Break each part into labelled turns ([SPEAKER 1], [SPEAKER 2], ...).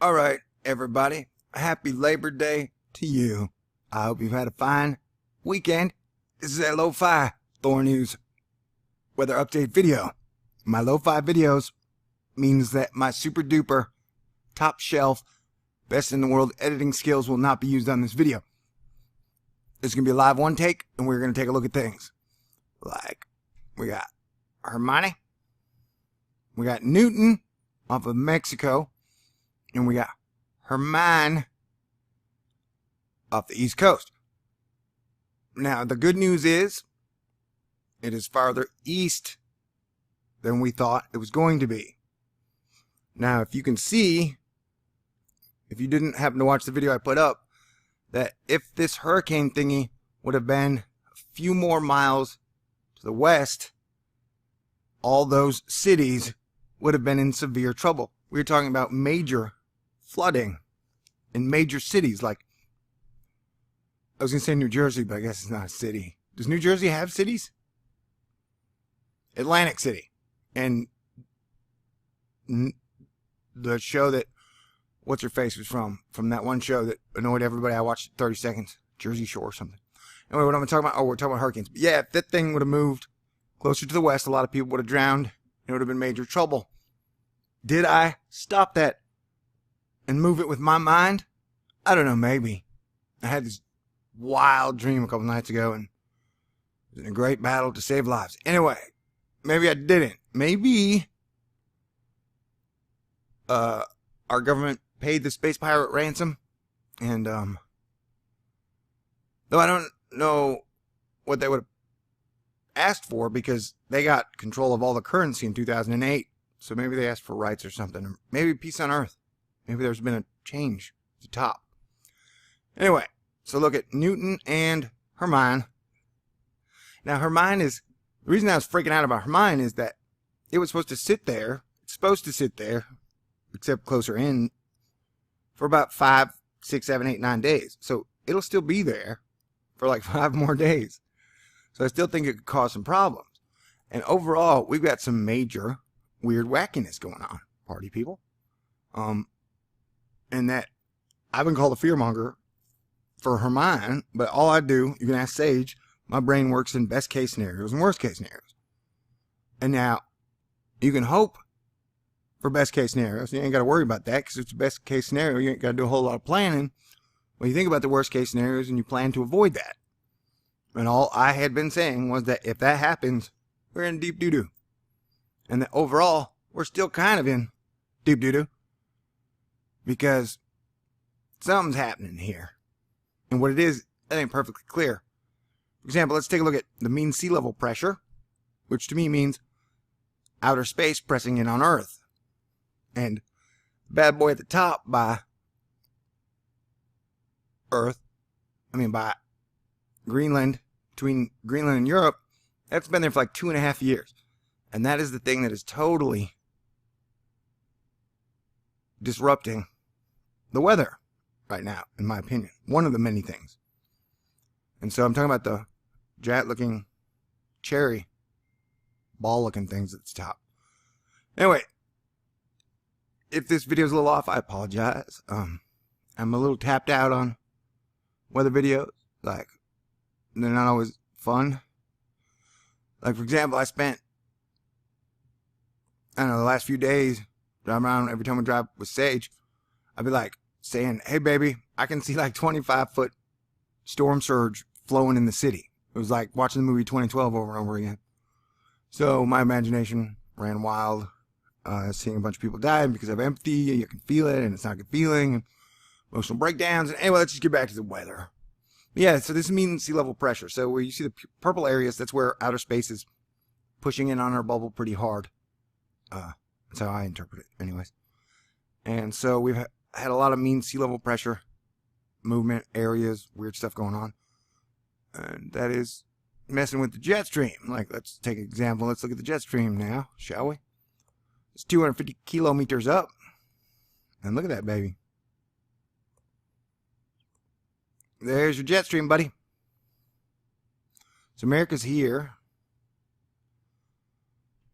[SPEAKER 1] All right, everybody. Happy Labor Day to you. I hope you've had a fine weekend. This is a LowFi THORnews weather update video. My LowFi videos means that my super duper top shelf best in the world editing skills will not be used on this video. It's going to be a live one take, and we're going to take a look at things. Like, we got Hermione, we got Newton off of Mexico, and we got Hermione off the East Coast. Now, the good news is it is farther east than we thought it was going to be. Now, if you can see, if you didn't happen to watch the video I put up, that if this hurricane thingy would have been a few more miles to the west, all those cities would have been in severe trouble. We were talking about major flooding in major cities, like, I was going to say New Jersey, but I guess it's not a city. Does New Jersey have cities? Atlantic City. And the show that what's-her-face was from that one show that annoyed everybody. I watched 30 seconds, Jersey Shore or something. Anyway, what I'm talking about, we're talking about hurricanes. But yeah, if that thing would have moved closer to the west, a lot of people would have drowned. It would have been major trouble. Did I stop that and move it with my mind? I don't know, maybe. I had this wild dream a couple nights ago, and it was in a great battle to save lives. Anyway, maybe I didn't. Maybe our government paid the space pirate ransom, and though I don't know what they would have asked for, because they got control of all the currency in 2008. So maybe they asked for rights or something. Or maybe peace on Earth. Maybe there's been a change at the top. Anyway, so look at Newton and Hermione. Now, Hermione is... The reason I was freaking out about Hermione is that it was supposed to sit there. It's supposed to sit there, except closer in, for about 5, 6, 7, 8, 9 days. So it'll still be there for like 5 more days. So I still think it could cause some problems. And overall, we've got some major weird wackiness going on, party people. And that I've been called a fearmonger for Hermione, but all I do, you can ask Sage, my brain works in best case scenarios and worst case scenarios. And now, you can hope for best case scenarios. You ain't got to worry about that, because it's the best case scenario. You ain't got to do a whole lot of planning. When you think about the worst case scenarios and you plan to avoid that. And all I had been saying was that if that happens, we're in deep doo-doo. And that overall, we're still kind of in deep doo-doo. Because something's happening here. And what it is, that ain't perfectly clear. For example, let's take a look at the mean sea level pressure, which to me means outer space pressing in on Earth. And the bad boy at the top by Greenland, between Greenland and Europe, that's been there for like 2.5 years. And that is the thing that is totally disrupting the weather right now, in my opinion. One of the many things. And so I'm talking about the giant-looking cherry ball-looking things at the top. Anyway, if this video is a little off, I apologize. I'm a little tapped out on weather videos. Like, they're not always fun. Like, for example, I spent, I don't know, the last few days driving around. Every time I drive with Sage, I'd be like saying, hey baby, I can see like 25-foot storm surge flowing in the city. It was like watching the movie 2012 over and over again. So my imagination ran wild, seeing a bunch of people die because of empathy. You can feel it, and it's not a good feeling. And emotional breakdowns. And anyway, let's just get back to the weather. Yeah, so this means sea level pressure. So where you see the purple areas, that's where outer space is pushing in on our bubble pretty hard. That's how I interpret it, anyways. And so we've had a lot of mean sea level pressure, movement, areas, weird stuff going on. And that is messing with the jet stream. Like, let's take an example. Let's look at the jet stream now, shall we? It's 250 kilometers up. And look at that, baby. There's your jet stream, buddy. So America's here.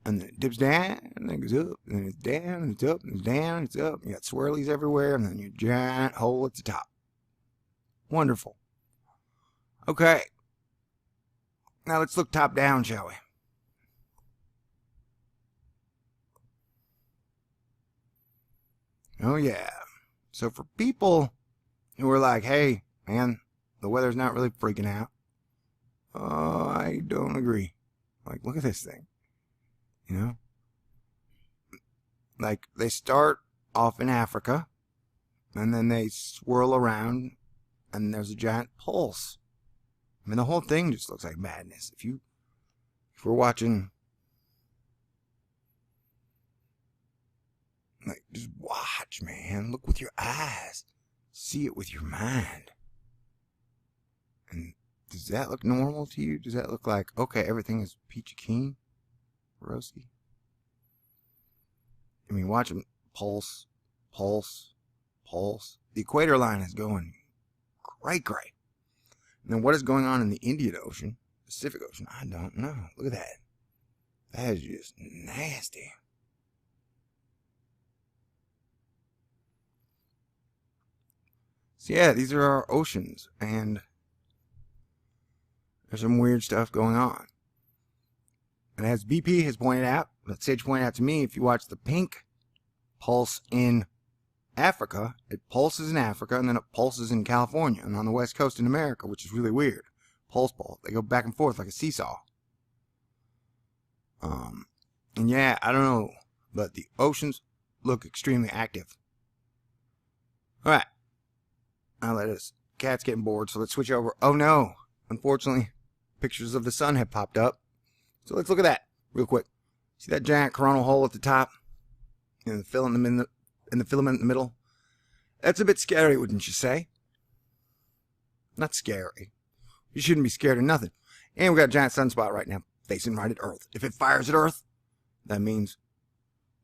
[SPEAKER 1] and then it dips down, and then it goes up, and then it's down, and it's up, and it's down, and it's up. You got swirlies everywhere, and then your giant hole at the top. Wonderful. Okay. Now let's look top down, shall we? Oh yeah. So for people who are like, hey, man, the weather's not really freaking out. I don't agree. Like, look at this thing. You know? Like, they start off in Africa, and then they swirl around, and there's a giant pulse. I mean, the whole thing just looks like madness. If we're watching, like, just watch, man. Look with your eyes. See it with your mind. And does that look normal to you? Does that look like, okay, everything is peachy keen, rosy? I mean, watch them pulse, pulse, pulse. The equator line is going great. And then what is going on in the Indian Ocean, Pacific Ocean? I don't know. Look at that. That is just nasty. So yeah, these are our oceans, and there's some weird stuff going on. And as BP has pointed out, that Sage pointed out to me, if you watch the pink pulse in Africa, it pulses in Africa, and then it pulses in California and on the west coast in America, which is really weird. Pulse. They go back and forth like a seesaw. And yeah, I don't know, but the oceans look extremely active. Alright. Now cat's getting bored, so let's switch over. Oh no! Unfortunately, pictures of the sun have popped up. So let's look at that real quick. See that giant coronal hole at the top? And the filament in the middle? That's a bit scary, wouldn't you say? Not scary. You shouldn't be scared of nothing. And we got a giant sunspot right now, facing right at Earth. If it fires at Earth, that means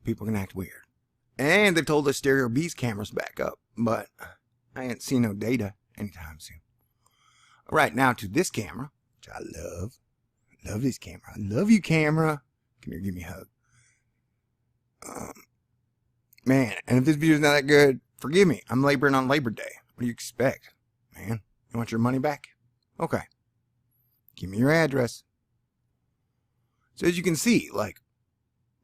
[SPEAKER 1] people can act weird. And they've told us stereo beast cameras back up, but I ain't seen no data anytime soon. All right, now to this camera, which I love. Love this camera. I love you, camera. Come here, give me a hug. Man, and if this video's not that good, forgive me. I'm laboring on Labor Day. What do you expect? Man, you want your money back? Okay. Give me your address. So as you can see, like,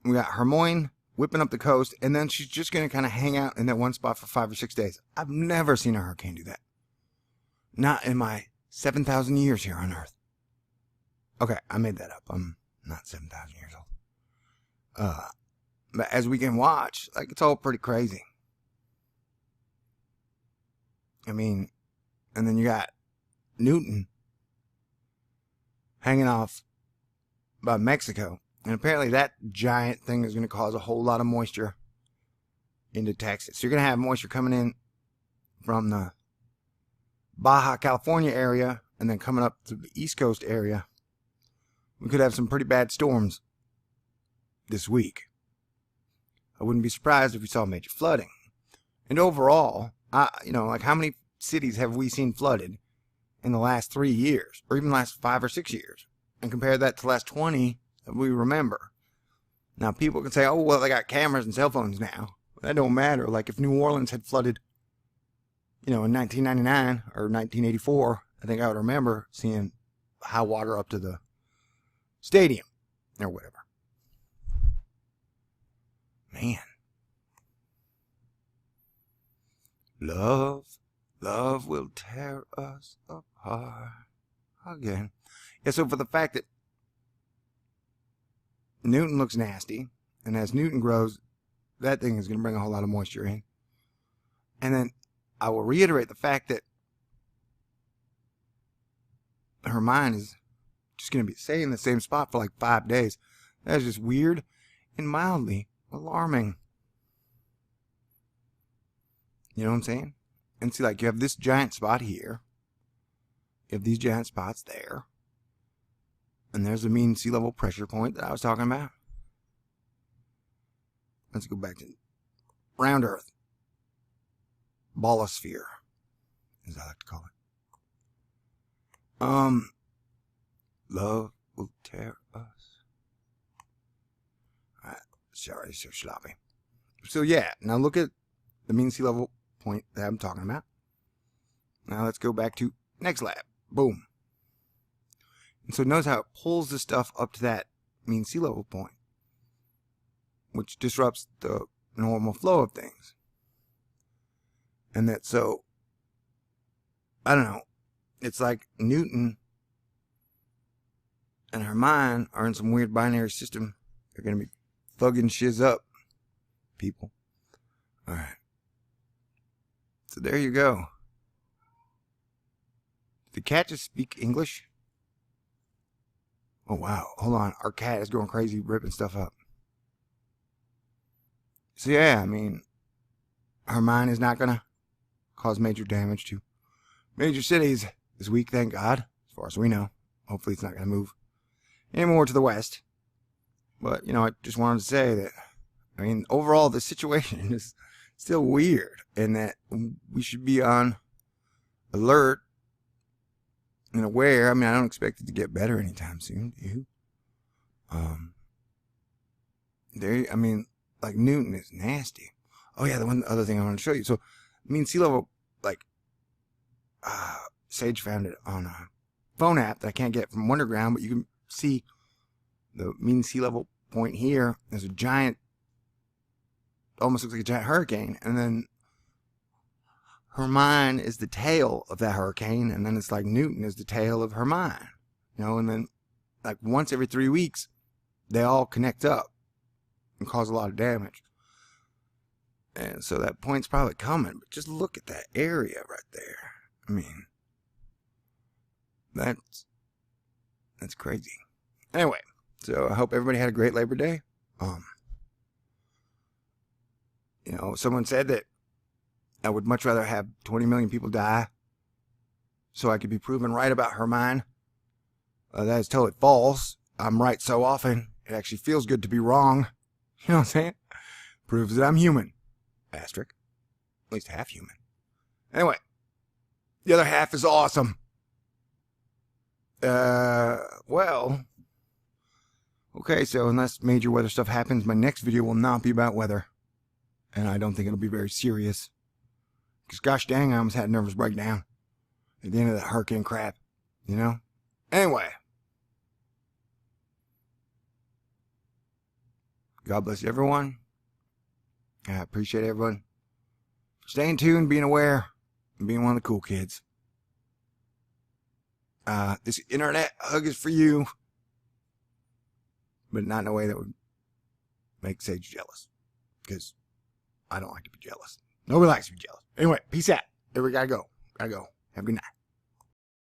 [SPEAKER 1] we got Hermione whipping up the coast, and then she's just going to kind of hang out in that one spot for 5 or 6 days. I've never seen a hurricane do that. Not in my 7,000 years here on Earth. Okay, I made that up. I'm not 7,000 years old. But as we can watch, like, it's all pretty crazy. I mean, and then you got Newton hanging off by Mexico. And apparently that giant thing is going to cause a whole lot of moisture into Texas. So you're going to have moisture coming in from the Baja California area and then coming up to the East Coast area. We could have some pretty bad storms this week. I wouldn't be surprised if we saw major flooding. And overall, like, how many cities have we seen flooded in the last 3 years, or even the last 5 or 6 years? And compare that to the last 20 that we remember. Now, people can say, oh, well, they got cameras and cell phones now. That don't matter. Like, if New Orleans had flooded, in 1999 or 1984, I think I would remember seeing high water up to the stadium or whatever. Man. Love will tear us apart again. Yeah, so for the fact that Newton looks nasty, and as Newton grows, that thing is going to bring a whole lot of moisture in. And then I will reiterate the fact that her mind is just going to be staying in the same spot for like 5 days. That's just weird and mildly alarming. You know what I'm saying? And see, like, you have this giant spot here. You have these giant spots there. And there's the mean sea level pressure point that I was talking about. Let's go back to round Earth. Ballosphere, as I like to call it. Love will tear us. Sorry, so sloppy. So yeah, now look at the mean sea level point that I'm talking about. Now let's go back to next lab. Boom. And so notice how it pulls the stuff up to that mean sea level point, which disrupts the normal flow of things. And that, so, I don't know, it's like Newton and her mind are in some weird binary system. They're going to be thugging shiz up, people. Alright. So there you go. Did the cat just speak English? Oh wow, hold on. Our cat is going crazy ripping stuff up. So yeah, I mean, her mind is not going to cause major damage to major cities this week, thank God, as far as we know. Hopefully it's not going to move any more to the west. But, you know, I just wanted to say that, I mean, overall, the situation is still weird, and that we should be on alert and aware. I mean, I don't expect it to get better anytime soon, do you? I mean, like, Newton is nasty. Oh, yeah, the one other thing I want to show you. So, I mean, sea level, like, Sage found it on a phone app that I can't get from Wonderground, but you can see the mean sea level point here. There's a giant, almost looks like a giant hurricane, and then Hermine is the tail of that hurricane, and then it's like Newton is the tail of Hermine, you know, and then like once every 3 weeks, they all connect up and cause a lot of damage. And so that point's probably coming, but just look at that area right there. I mean, that's crazy. Anyway, so I hope everybody had a great Labor Day. You know, someone said that I would much rather have 20 million people die so I could be proven right about Hermine. That is totally false. I'm right so often, it actually feels good to be wrong. You know what I'm saying? Proves that I'm human. Asterisk. At least half human. Anyway, the other half is awesome. Well, okay, so unless major weather stuff happens, my next video will not be about weather. And I don't think it'll be very serious. Because gosh dang, I almost had a nervous breakdown at the end of that hurricane crap, you know? Anyway. God bless everyone. I appreciate everyone staying tuned, being aware, and being one of the cool kids. This internet hug is for you, but not in a way that would make Sage jealous, because I don't like to be jealous. Nobody likes to be jealous. Anyway, peace out. Everybody gotta go. Have a good night.